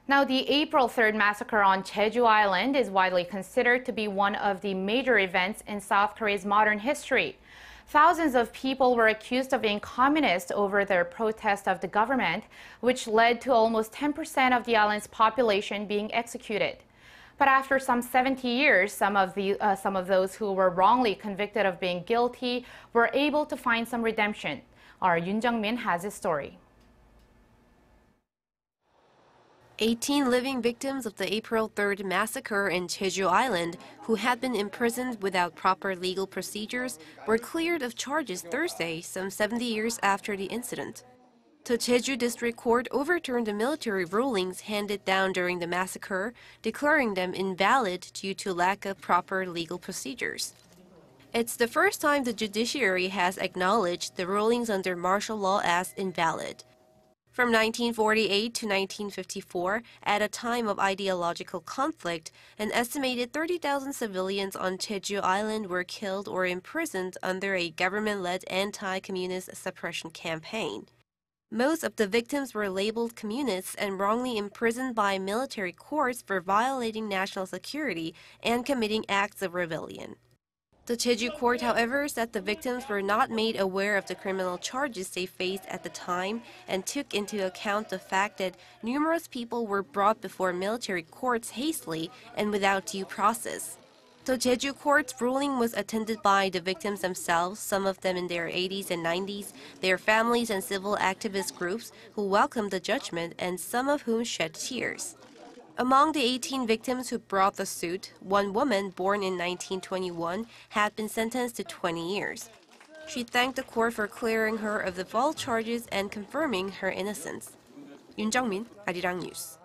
Now, the April 3rd massacre on Jeju Island is widely considered to be one of the major events in South Korea's modern history. Thousands of people were accused of being communist over their protest of the government, which led to almost 10% of the island's population being executed. But after some 70 years, some of those who were wrongly convicted of being guilty were able to find some redemption. Our Yoon Jung-min has his story. 18 living victims of the April 3rd massacre in Jeju Island, who had been imprisoned without proper legal procedures, were cleared of charges Thursday, some 70 years after the incident. The Jeju District Court overturned the military rulings handed down during the massacre, declaring them invalid due to lack of proper legal procedures. It's the first time the judiciary has acknowledged the rulings under martial law as invalid. From 1948 to 1954, at a time of ideological conflict, an estimated 30,000 civilians on Jeju Island were killed or imprisoned under a government-led anti-communist suppression campaign. Most of the victims were labeled communists and wrongly imprisoned by military courts for violating national security and committing acts of rebellion. The Jeju court, however, said the victims were not made aware of the criminal charges they faced at the time and took into account the fact that numerous people were brought before military courts hastily and without due process. The Jeju court's ruling was attended by the victims themselves, some of them in their 80s and 90s, their families and civil activist groups who welcomed the judgment and some of whom shed tears. Among the 18 victims who brought the suit, one woman born in 1921 had been sentenced to 20 years. She thanked the court for clearing her of the false charges and confirming her innocence. Yoon Jung-min, Arirang News.